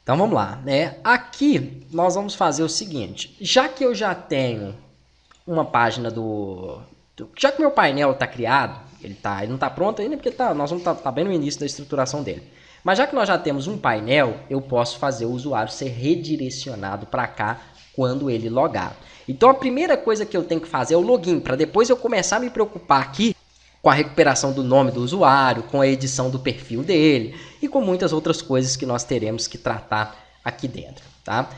Então vamos lá, né? Aqui nós vamos fazer o seguinte, já que eu já tenho uma página já que meu painel está criado, ele não está pronto ainda porque nós vamos tá bem no início da estruturação dele. Mas já que nós já temos um painel, eu posso fazer o usuário ser redirecionado para cá quando ele logar. Então a primeira coisa que eu tenho que fazer é o login, para depois eu começar a me preocupar aqui com a recuperação do nome do usuário, com a edição do perfil dele e com muitas outras coisas que nós teremos que tratar aqui dentro, tá?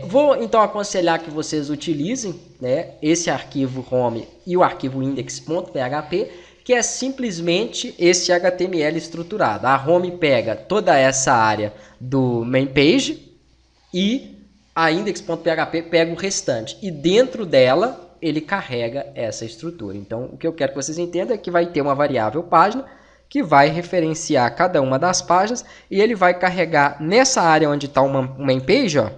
Vou então aconselhar que vocês utilizem, né, esse arquivo home e o arquivo index.php, que é simplesmente esse HTML estruturado. A home pega toda essa área do main page e a index.php pega o restante. E dentro dela ele carrega essa estrutura. Então, o que eu quero que vocês entendam é que vai ter uma variável página que vai referenciar cada uma das páginas e ele vai carregar nessa área onde está o main page, ó,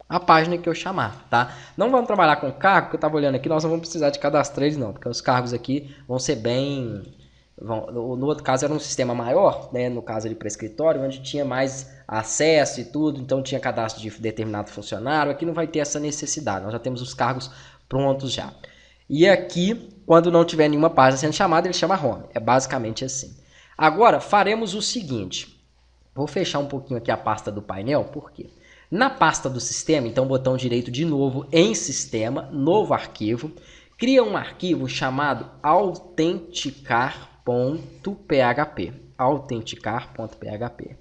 a página que eu chamar, tá? Não vamos trabalhar com cargo, que eu estava olhando aqui, nós não vamos precisar de cadastrar eles não, porque os cargos aqui vão ser bem... no outro caso era um sistema maior, né? No caso ali para escritório, onde tinha mais acesso e tudo, então tinha cadastro de determinado funcionário. Aqui não vai ter essa necessidade, nós já temos os cargos prontos já. E aqui, quando não tiver nenhuma página sendo chamada, ele chama home. É basicamente assim. Agora, faremos o seguinte. Vou fechar um pouquinho aqui a pasta do painel, por quê? Na pasta do sistema, então botão direito de novo em sistema, novo arquivo, cria um arquivo chamado autenticar.php. Autenticar.php.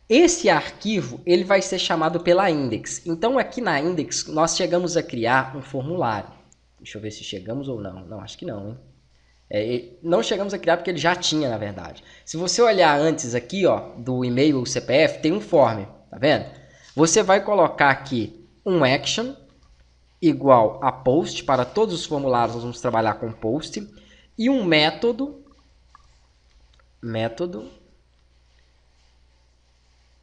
Esse arquivo ele vai ser chamado pela index. Então aqui na index nós chegamos a criar um formulário. Deixa eu ver se chegamos ou não. Não, acho que não, hein? Não chegamos a criar porque ele já tinha, na verdade. Se você olhar antes aqui, ó, do e-mail ou CPF, tem um form, tá vendo? Você vai colocar aqui um action igual a post. Para todos os formulários nós vamos trabalhar com post. E um método.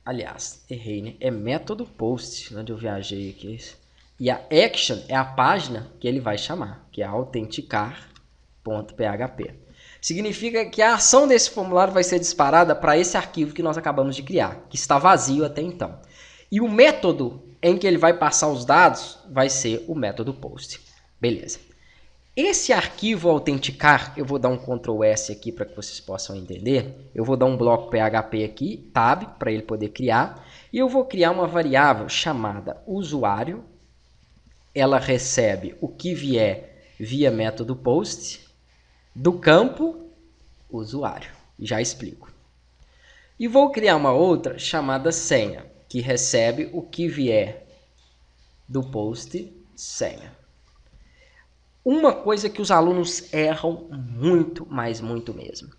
Aliás, errei, né? É método post, onde eu viajei aqui. E a action é a página que ele vai chamar, que é autenticar.php. Significa que a ação desse formulário vai ser disparada para esse arquivo que nós acabamos de criar, que está vazio até então. E o método em que ele vai passar os dados vai ser o método post. Beleza. Esse arquivo autenticar, eu vou dar um Ctrl S aqui para que vocês possam entender. Eu vou dar um bloco PHP aqui, tab, para ele poder criar. E eu vou criar uma variável chamada usuário. Ela recebe o que vier via método post do campo usuário. Já explico. E vou criar uma outra chamada senha, que recebe o que vier do post senha. Uma coisa que os alunos erram muito, mas muito mesmo.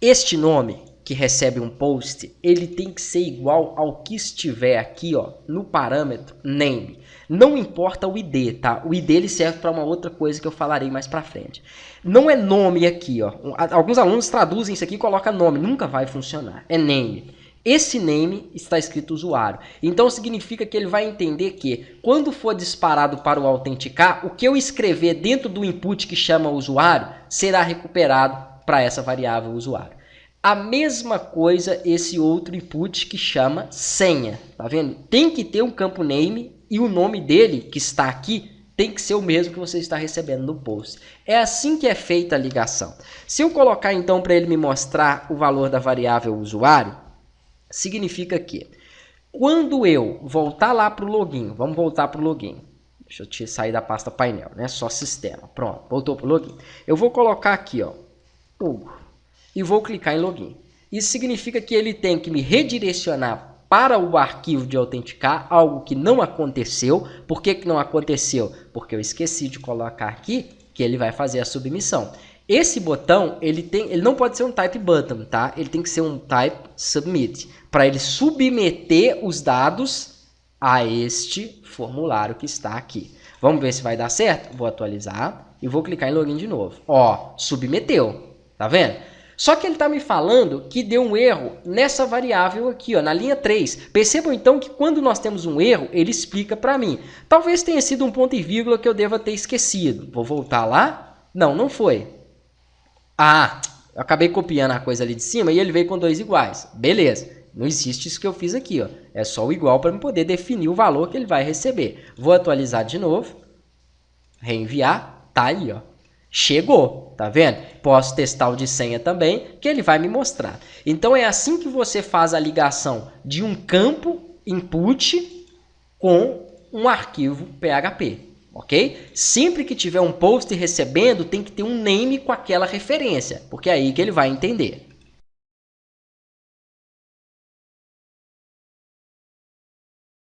Este nome que recebe um post, ele tem que ser igual ao que estiver aqui, ó, no parâmetro name. Não importa o ID, tá? O ID ele serve para uma outra coisa que eu falarei mais para frente. Não é nome aqui, ó. Alguns alunos traduzem isso aqui e colocam nome. Nunca vai funcionar. É name. Esse name está escrito usuário. Então significa que ele vai entender que quando for disparado para o autenticar, o que eu escrever dentro do input que chama usuário será recuperado para essa variável usuário. A mesma coisa esse outro input que chama senha. Tá vendo? Tem que ter um campo name e o nome dele que está aqui tem que ser o mesmo que você está recebendo no post. É assim que é feita a ligação. Se eu colocar então para ele me mostrar o valor da variável usuário, significa que quando eu voltar lá para o login, vamos voltar para o login. Deixa eu sair da pasta painel, né? Só sistema. Pronto, voltou para o login. Eu vou colocar aqui, ó, e vou clicar em login. Isso significa que ele tem que me redirecionar para o arquivo de autenticar, algo que não aconteceu. Por que que não aconteceu? Porque eu esqueci de colocar aqui que ele vai fazer a submissão. Esse botão, ele não pode ser um type button, tá? Ele tem que ser um type submit, para ele submeter os dados a este formulário que está aqui. Vamos ver se vai dar certo? Vou atualizar e vou clicar em login de novo. Ó, submeteu, tá vendo? Só que ele está me falando que deu um erro nessa variável aqui, ó, na linha 3. Percebam então que quando nós temos um erro, ele explica para mim. Talvez tenha sido um ponto e vírgula que eu deva ter esquecido. Vou voltar lá. Não, não foi. Ah, eu acabei copiando a coisa ali de cima e ele veio com 2 iguais. Beleza. Não existe isso que eu fiz aqui, ó. É só o igual para eu poder definir o valor que ele vai receber. Vou atualizar de novo. Reenviar. Tá aí, ó. Chegou, tá vendo? Posso testar o de senha também, que ele vai me mostrar. Então é assim que você faz a ligação de um campo input com um arquivo PHP, ok? Sempre que tiver um post recebendo, tem que ter um name com aquela referência, porque é aí que ele vai entender.